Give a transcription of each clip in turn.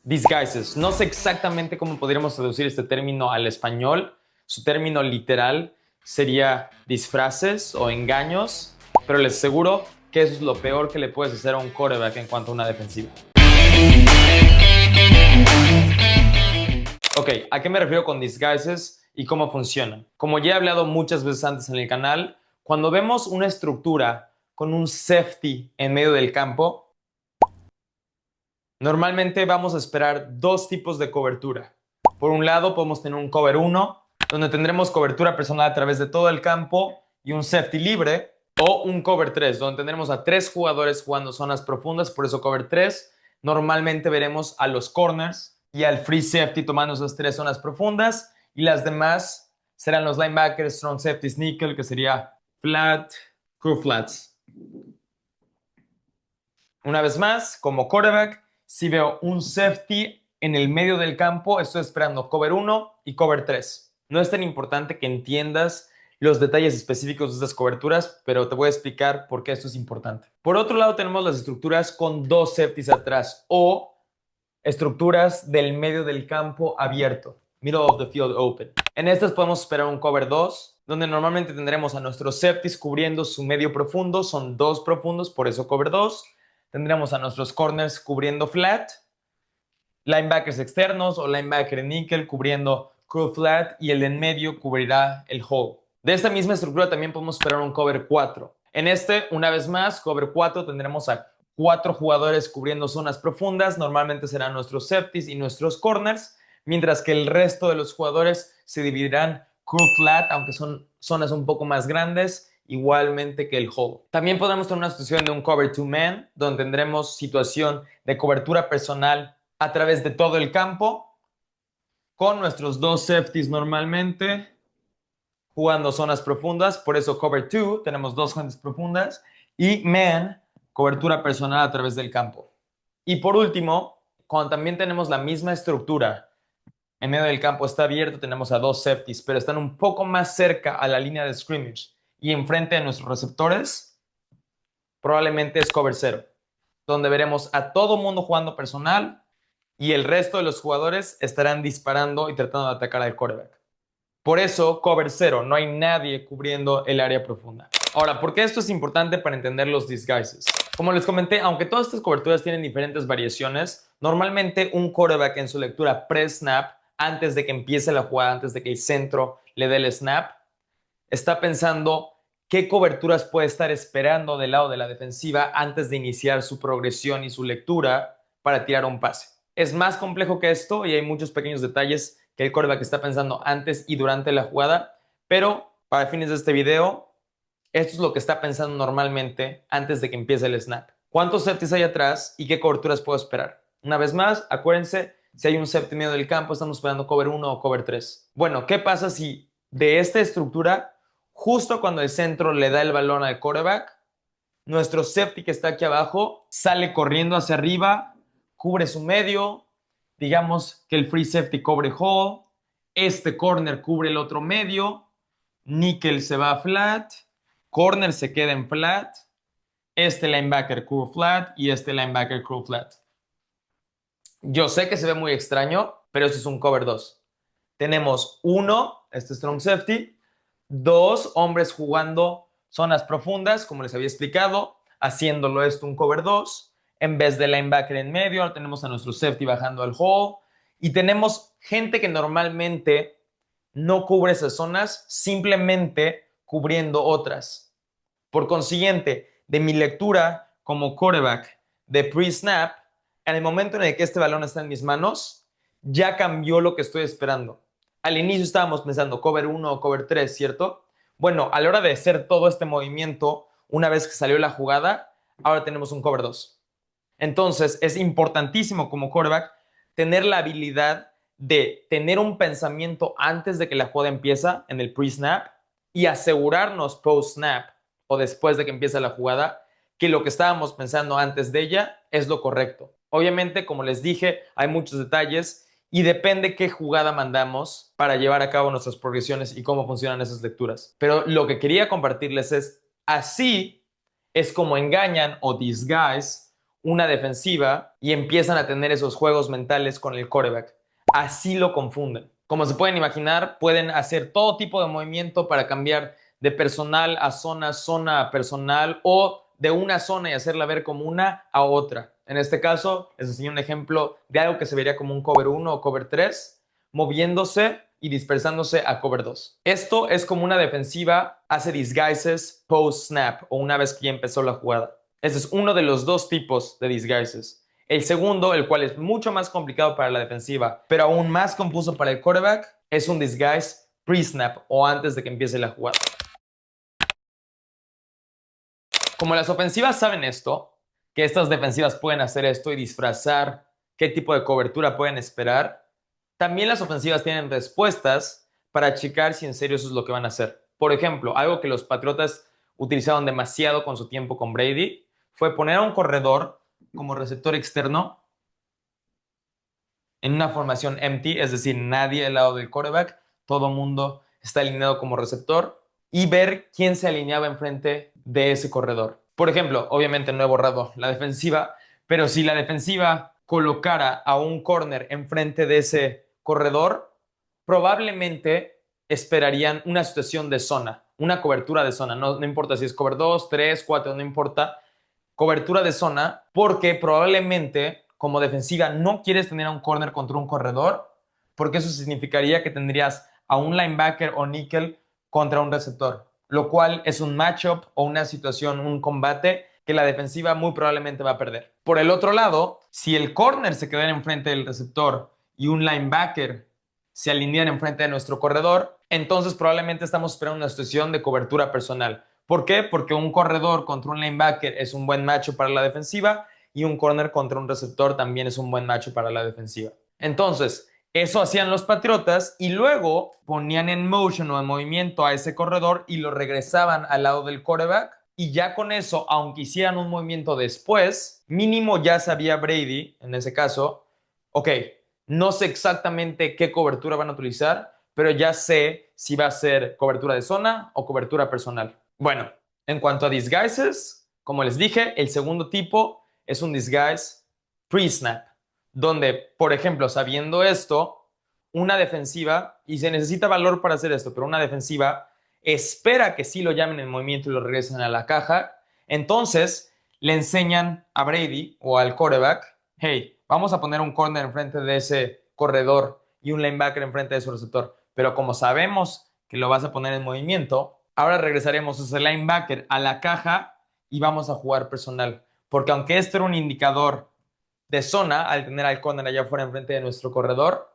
Disguises. No sé exactamente cómo podríamos traducir este término al español. Su término literal sería disfraces o engaños, pero les aseguro que eso es lo peor que le puedes hacer a un quarterback en cuanto a una defensiva. Ok, ¿a qué me refiero con disguises y cómo funcionan? Como ya he hablado muchas veces antes en el canal, cuando vemos una estructura con un safety en medio del campo, normalmente vamos a esperar dos tipos de cobertura. Por un lado, podemos tener un cover 1, donde tendremos cobertura personal a través de todo el campo y un safety libre, o un cover 3, donde tendremos a tres jugadores jugando zonas profundas, por eso cover 3. Normalmente veremos a los corners y al free safety tomando esas tres zonas profundas, y las demás serán los linebackers, strong safeties, nickel, que sería flat, crew flats. Una vez más, como quarterback, si veo un safety en el medio del campo, estoy esperando cover 1 y cover 3. No es tan importante que entiendas los detalles específicos de estas coberturas, pero te voy a explicar por qué esto es importante. Por otro lado, tenemos las estructuras con dos safeties atrás o estructuras del medio del campo abierto, middle of the field open. En estas podemos esperar un cover 2, donde normalmente tendremos a nuestros safeties cubriendo su medio profundo, son dos profundos, por eso cover 2. Tendremos a nuestros corners cubriendo flat, linebackers externos o linebacker nickel cubriendo crew flat, y el en medio cubrirá el hole. De esta misma estructura también podemos esperar un cover 4. En este, una vez más, cover 4, tendremos a cuatro jugadores cubriendo zonas profundas, normalmente serán nuestros safeties y nuestros corners, mientras que el resto de los jugadores se dividirán crew flat, aunque son zonas un poco más grandes, igualmente que el hole. También podemos tener una situación de un cover 2 man, donde tendremos situación de cobertura personal a través de todo el campo, con nuestros dos safeties normalmente jugando zonas profundas, por eso cover 2, tenemos dos zonas profundas, y man, cobertura personal a través del campo. Y por último, cuando también tenemos la misma estructura, en medio del campo está abierto, tenemos a dos safeties, pero están un poco más cerca a la línea de scrimmage y enfrente de nuestros receptores, probablemente es cover 0, donde veremos a todo mundo jugando personal y el resto de los jugadores estarán disparando y tratando de atacar al quarterback. Por eso, cover 0, no hay nadie cubriendo el área profunda. Ahora, ¿por qué esto es importante para entender los disguises? Como les comenté, aunque todas estas coberturas tienen diferentes variaciones, normalmente un quarterback en su lectura pre-snap, antes de que empiece la jugada, antes de que el centro le dé el snap, está pensando qué coberturas puede estar esperando del lado de la defensiva antes de iniciar su progresión y su lectura para tirar un pase. Es más complejo que esto y hay muchos pequeños detalles que el quarterback está pensando antes y durante la jugada, pero para fines de este video, esto es lo que está pensando normalmente antes de que empiece el snap. ¿Cuántos safeties hay atrás y qué coberturas puedo esperar? Una vez más, acuérdense, si hay un safety en medio del campo, estamos esperando cover 1 o cover 3. Bueno, ¿qué pasa si de esta estructura, justo cuando el centro le da el balón al quarterback, nuestro safety que está aquí abajo sale corriendo hacia arriba, cubre su medio, digamos que el free safety cobre hole, este corner cubre el otro medio, nickel se va a flat, corner se queda en flat, este linebacker cubre flat y este linebacker cubre flat. Yo sé que se ve muy extraño, pero esto es un cover 2. Tenemos uno, este strong safety, dos hombres jugando zonas profundas, como les había explicado, haciéndolo esto un cover 2. En vez de linebacker en medio, ahora tenemos a nuestro safety bajando al hole. Y tenemos gente que normalmente no cubre esas zonas, simplemente cubriendo otras. Por consiguiente, de mi lectura como quarterback de pre-snap, en el momento en el que este balón está en mis manos, ya cambió lo que estoy esperando. Al inicio estábamos pensando cover 1 o cover 3, ¿cierto? Bueno, a la hora de hacer todo este movimiento, una vez que salió la jugada, ahora tenemos un cover 2. Entonces, es importantísimo como quarterback tener la habilidad de tener un pensamiento antes de que la jugada empieza en el pre-snap y asegurarnos post-snap o después de que empieza la jugada que lo que estábamos pensando antes de ella es lo correcto. Obviamente, como les dije, hay muchos detalles y depende qué jugada mandamos para llevar a cabo nuestras progresiones y cómo funcionan esas lecturas. Pero lo que quería compartirles es, así es como engañan o disguise una defensiva y empiezan a tener esos juegos mentales con el quarterback. Así lo confunden. Como se pueden imaginar, pueden hacer todo tipo de movimiento para cambiar de personal a zona, zona a personal, o de una zona y hacerla ver como una a otra. En este caso, les enseño un ejemplo de algo que se vería como un cover 1 o cover 3, moviéndose y dispersándose a cover 2. Esto es como una defensiva hace disguises post-snap o una vez que ya empezó la jugada. Este es uno de los dos tipos de disguises. El segundo, el cual es mucho más complicado para la defensiva, pero aún más confuso para el quarterback, es un disguise pre-snap o antes de que empiece la jugada. Como las ofensivas saben esto, que estas defensivas pueden hacer esto y disfrazar qué tipo de cobertura pueden esperar, también las ofensivas tienen respuestas para checar si en serio eso es lo que van a hacer. Por ejemplo, algo que los Patriotas utilizaron demasiado con su tiempo con Brady fue poner a un corredor como receptor externo en una formación empty, es decir, nadie al lado del quarterback, todo mundo está alineado como receptor, y ver quién se alineaba enfrente de ese corredor. Por ejemplo, obviamente no he borrado la defensiva, pero si la defensiva colocara a un corner enfrente de ese corredor, probablemente esperarían una situación de zona, una cobertura de zona. No importa si es cover 2, 3, 4, no importa. Cobertura de zona, porque probablemente como defensiva no quieres tener a un corner contra un corredor, porque eso significaría que tendrías a un linebacker o nickel contra un receptor, lo cual es un matchup o una situación, un combate que la defensiva muy probablemente va a perder. Por el otro lado, si el corner se quedara enfrente del receptor y un linebacker se alinean enfrente de nuestro corredor, entonces probablemente estamos esperando una situación de cobertura personal. ¿Por qué? Porque un corredor contra un linebacker es un buen matchup para la defensiva y un corner contra un receptor también es un buen matchup para la defensiva. Entonces, eso hacían los Patriotas y luego ponían en motion o en movimiento a ese corredor y lo regresaban al lado del quarterback. Y ya con eso, aunque hicieran un movimiento después, mínimo ya sabía Brady, en ese caso, ok, no sé exactamente qué cobertura van a utilizar, pero ya sé si va a ser cobertura de zona o cobertura personal. Bueno, en cuanto a disguises, como les dije, el segundo tipo es un disguise pre-snap, donde, por ejemplo, sabiendo esto, una defensiva, y se necesita valor para hacer esto, pero una defensiva espera que sí lo llamen en movimiento y lo regresen a la caja, entonces le enseñan a Brady o al quarterback, hey, vamos a poner un corner enfrente de ese corredor y un linebacker enfrente de su receptor, pero como sabemos que lo vas a poner en movimiento, ahora regresaremos ese linebacker a la caja y vamos a jugar personal, porque aunque esto era un indicador de zona, al tener al corner allá afuera enfrente de nuestro corredor,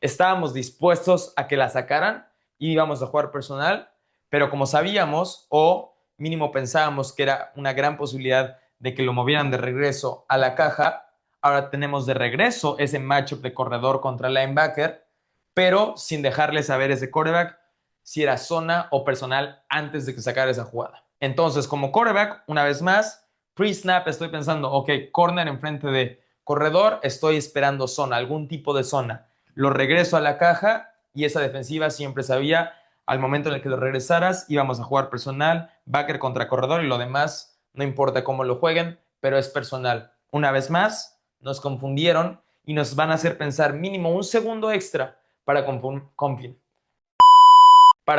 estábamos dispuestos a que la sacaran y íbamos a jugar personal, pero como sabíamos o mínimo pensábamos que era una gran posibilidad de que lo movieran de regreso a la caja, ahora tenemos de regreso ese matchup de corredor contra linebacker, pero sin dejarle saber ese quarterback si era zona o personal antes de que sacara esa jugada. Entonces, como quarterback, una vez más, pre-snap estoy pensando, ok, corner enfrente de corredor, estoy esperando zona, algún tipo de zona. Lo regreso a la caja y esa defensiva siempre sabía al momento en el que lo regresaras íbamos a jugar personal, backer contra corredor y lo demás no importa cómo lo jueguen, pero es personal. Una vez más, nos confundieron y nos van a hacer pensar mínimo un segundo extra para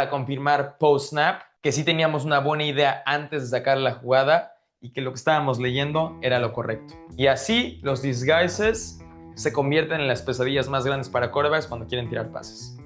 confirmar post-snap que sí teníamos una buena idea antes de sacar la jugada y que lo que estábamos leyendo era lo correcto. Y así los disguises se convierten en las pesadillas más grandes para quarterbacks cuando quieren tirar pases.